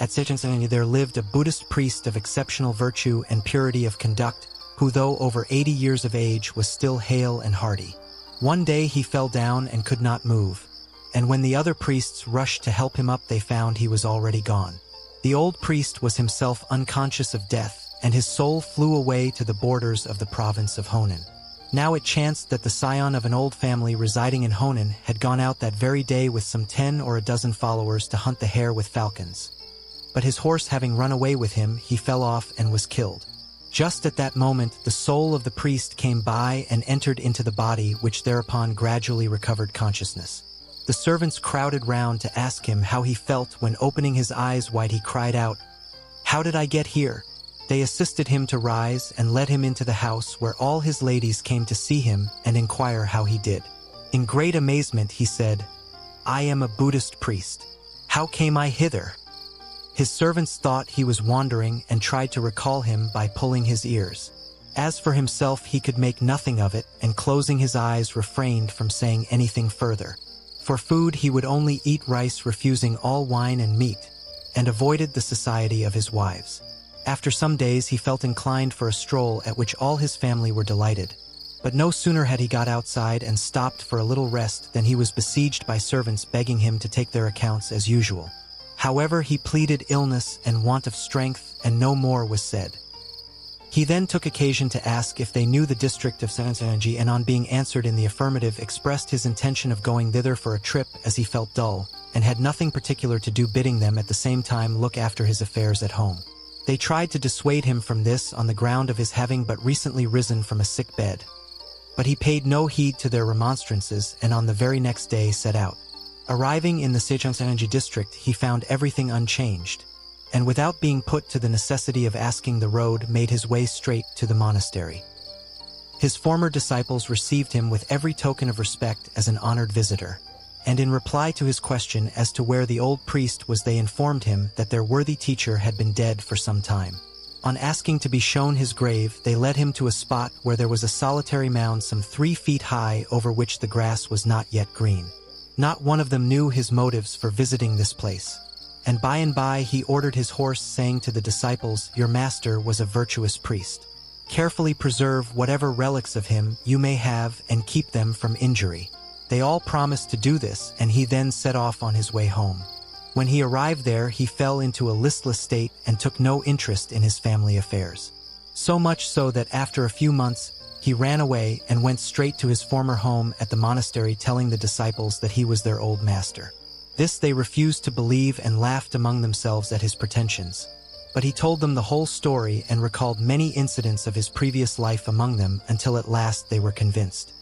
At Sejong there lived a Buddhist priest of exceptional virtue and purity of conduct, who though over 80 years of age was still hale and hearty. One day he fell down and could not move, and when the other priests rushed to help him up they found he was already gone. The old priest was himself unconscious of death, and his soul flew away to the borders of the province of Honan. Now it chanced that the scion of an old family residing in Honan had gone out that very day with some 10 or a dozen followers to hunt the hare with falcons. But his horse having run away with him, he fell off and was killed. Just at that moment, the soul of the priest came by and entered into the body, which thereupon gradually recovered consciousness. The servants crowded round to ask him how he felt when, opening his eyes wide, he cried out, "How did I get here?" They assisted him to rise and led him into the house, where all his ladies came to see him and inquire how he did. In great amazement he said, "I am a Buddhist priest. How came I hither?" His servants thought he was wandering and tried to recall him by pulling his ears. As for himself, he could make nothing of it, and closing his eyes refrained from saying anything further. For food he would only eat rice, refusing all wine and meat, and avoided the society of his wives. After some days he felt inclined for a stroll, at which all his family were delighted. But no sooner had he got outside and stopped for a little rest than he was besieged by servants begging him to take their accounts as usual. However, he pleaded illness and want of strength, and no more was said. He then took occasion to ask if they knew the district of Sejong, and on being answered in the affirmative, expressed his intention of going thither for a trip, as he felt dull, and had nothing particular to do, bidding them at the same time look after his affairs at home. They tried to dissuade him from this on the ground of his having but recently risen from a sick bed. But he paid no heed to their remonstrances, and on the very next day set out. Arriving in the Sejong district, he found everything unchanged, and without being put to the necessity of asking the road, made his way straight to the monastery. His former disciples received him with every token of respect as an honored visitor, and in reply to his question as to where the old priest was, they informed him that their worthy teacher had been dead for some time. On asking to be shown his grave, they led him to a spot where there was a solitary mound some 3 feet high, over which the grass was not yet green. Not one of them knew his motives for visiting this place, and by he ordered his horse, saying to the disciples, "Your master was a virtuous priest. Carefully preserve whatever relics of him you may have and keep them from injury." They all promised to do this, and he then set off on his way home. When he arrived there, he fell into a listless state and took no interest in his family affairs. So much so that after a few months, he ran away and went straight to his former home at the monastery, telling the disciples that he was their old master. This they refused to believe and laughed among themselves at his pretensions. But he told them the whole story and recalled many incidents of his previous life among them, until at last they were convinced.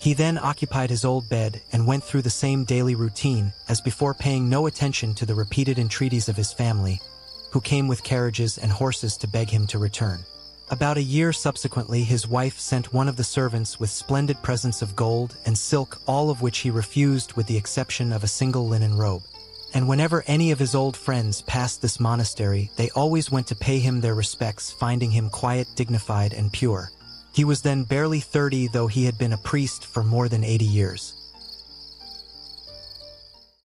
He then occupied his old bed and went through the same daily routine as before, paying no attention to the repeated entreaties of his family, who came with carriages and horses to beg him to return. About a year subsequently, his wife sent one of the servants with splendid presents of gold and silk, all of which he refused with the exception of a single linen robe. And whenever any of his old friends passed this monastery, they always went to pay him their respects, finding him quiet, dignified, and pure. He was then barely 30, though he had been a priest for more than 80 years.